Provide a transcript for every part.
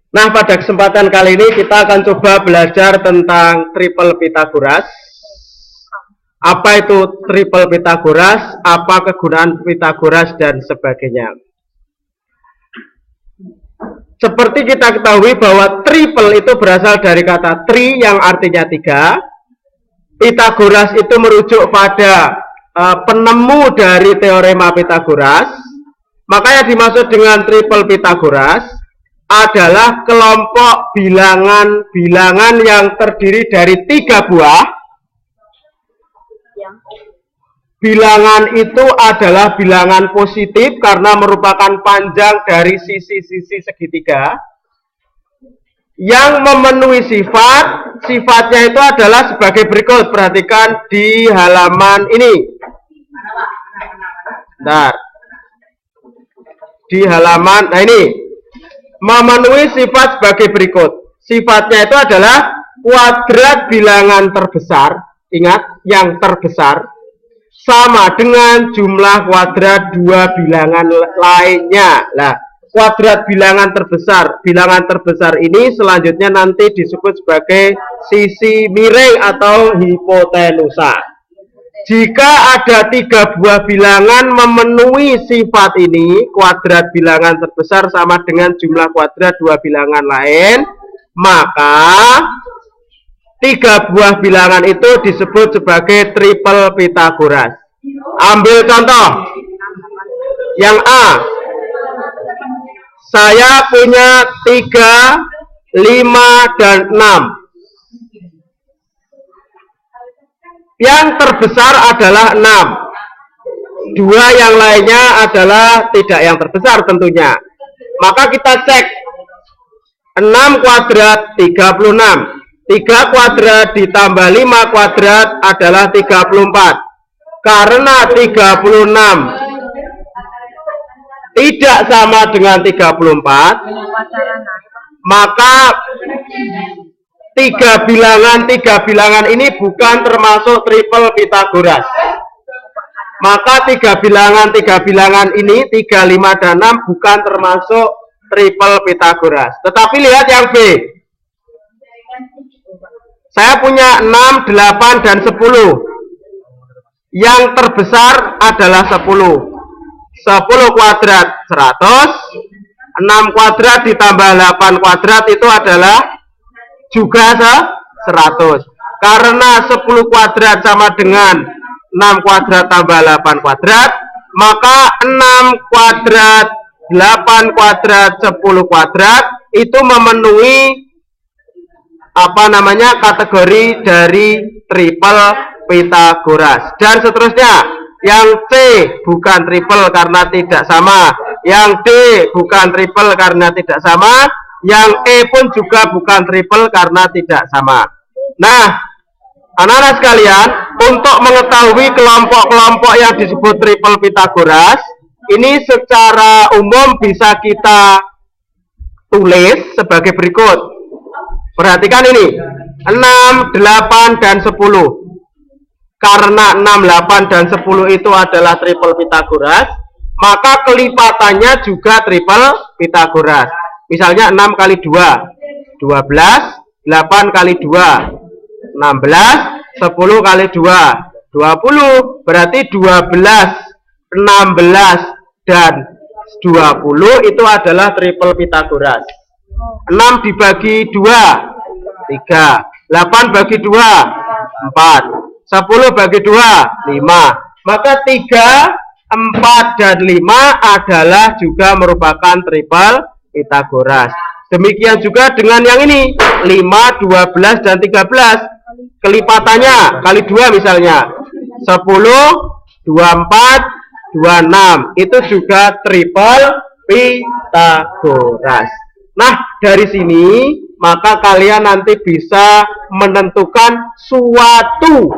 Nah, pada kesempatan kali ini kita akan coba belajar tentang triple Pythagoras. Apa itu triple Pythagoras, apa kegunaan Pythagoras, dan sebagainya. Seperti kita ketahui bahwa triple itu berasal dari kata tri yang artinya tiga. Pythagoras itu merujuk pada penemu dari teorema Pythagoras. Maka yang dimaksud dengan triple Pythagoras adalah kelompok bilangan-bilangan yang terdiri dari 3 buah. Bilangan itu adalah bilangan positif karena merupakan panjang dari sisi-sisi segitiga yang memenuhi sifatnya itu adalah sebagai berikut. Perhatikan di halaman ini. Bentar. Di halaman, nah ini, memenuhi sifat sebagai berikut. Sifatnya itu adalah kuadrat bilangan terbesar, ingat, yang terbesar, sama dengan jumlah kuadrat dua bilangan lainnya. Nah, kuadrat bilangan terbesar ini selanjutnya nanti disebut sebagai sisi miring atau hipotenusa. Jika ada 3 buah bilangan memenuhi sifat ini, kuadrat bilangan terbesar sama dengan jumlah kuadrat dua bilangan lain, maka 3 buah bilangan itu disebut sebagai triple Pythagoras. Ambil contoh. Yang A. Saya punya 3, 5, dan 6. Yang terbesar adalah 6. 2 yang lainnya adalah tidak yang terbesar tentunya. Maka kita cek. 6 kuadrat 36. 3 kuadrat ditambah 5 kuadrat adalah 34. Karena 36 tidak sama dengan 34, maka 3 bilangan ini bukan termasuk triple Pythagoras. Maka 3 bilangan ini 3, 5, dan 6 bukan termasuk triple Pythagoras. Tetapi lihat yang B. Saya punya 6, 8, dan 10. Yang terbesar adalah 10. 10 kuadrat 100. 6 kuadrat ditambah 8 kuadrat itu adalah juga 100. Karena 10 kuadrat sama dengan 6 kuadrat tambah 8 kuadrat, maka 6 kuadrat, 8 kuadrat, 10 kuadrat itu memenuhi kategori dari triple Pythagoras. Dan seterusnya. Yang C bukan triple karena tidak sama. Yang D bukan triple karena tidak sama. Yang E pun juga bukan triple karena tidak sama. Nah, anak-anak sekalian, untuk mengetahui kelompok-kelompok yang disebut triple Pythagoras, ini secara umum bisa kita tulis sebagai berikut. Perhatikan ini, 6, 8, dan 10. Karena 6, 8, dan 10 itu adalah triple Pythagoras, maka kelipatannya juga triple Pythagoras. Misalnya 6 kali 2, 12, 8 kali 2, 16, 10 kali 2, 20. Berarti 12, 16, dan 20 itu adalah triple Pythagoras. 6 dibagi 2, 3. 8 bagi 2, 4. 10 bagi 2, 5. Maka 3, 4, dan 5 adalah juga merupakan triple Pythagoras. Demikian juga dengan yang ini, 5, 12, dan 13. Kelipatannya kali 2 misalnya. 10, 24, 26. Itu juga triple Pythagoras. Nah, dari sini maka kalian nanti bisa menentukan suatu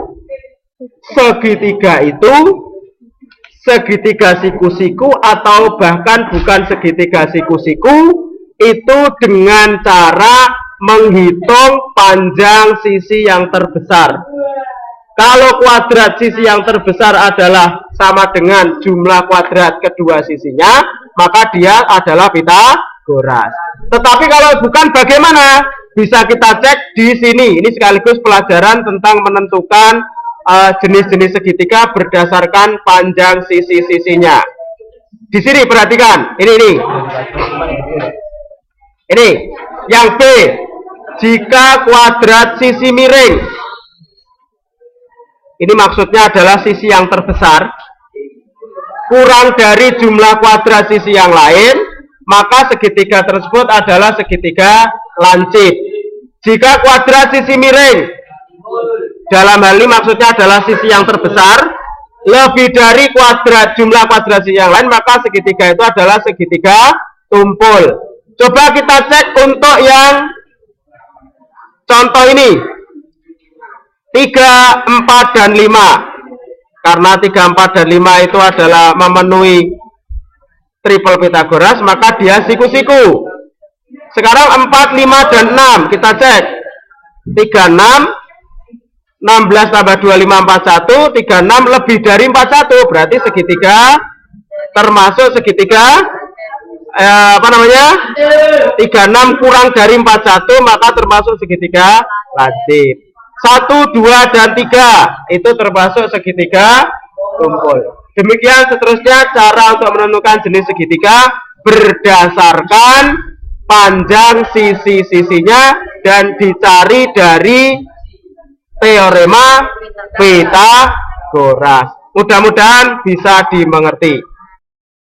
segitiga itu segitiga siku-siku atau bahkan bukan segitiga siku-siku itu dengan cara menghitung panjang sisi yang terbesar. Kalau kuadrat sisi yang terbesar adalah sama dengan jumlah kuadrat kedua sisinya, maka dia adalah Pitagoras. Tetapi kalau bukan bagaimana? Bisa kita cek di sini. Ini sekaligus pelajaran tentang menentukan jenis-jenis segitiga berdasarkan panjang sisi-sisinya. Di sini perhatikan, ini yang B, jika kuadrat sisi miring, ini maksudnya adalah sisi yang terbesar kurang dari jumlah kuadrat sisi yang lain, maka segitiga tersebut adalah segitiga lancip. Jika kuadrat sisi miring, dalam hal ini maksudnya adalah sisi yang terbesar, lebih dari jumlah kuadrat sisi yang lain, maka segitiga itu adalah segitiga tumpul. Coba kita cek untuk yang contoh ini, 3, 4, dan 5. Karena 3, 4, dan 5 itu adalah memenuhi triple Pitagoras, maka dia siku-siku. Sekarang 4, 5, dan 6 kita cek. 3, 6, 16 tambah 25, 41, 36 lebih dari 41, berarti segitiga termasuk segitiga 36 kurang dari 41, maka termasuk segitiga lancip. 1, 2, dan 3 itu termasuk segitiga tumpul. Demikian seterusnya cara untuk menentukan jenis segitiga berdasarkan panjang sisi-sisinya dan dicari dari teorema Pitagoras. Mudah-mudahan bisa dimengerti.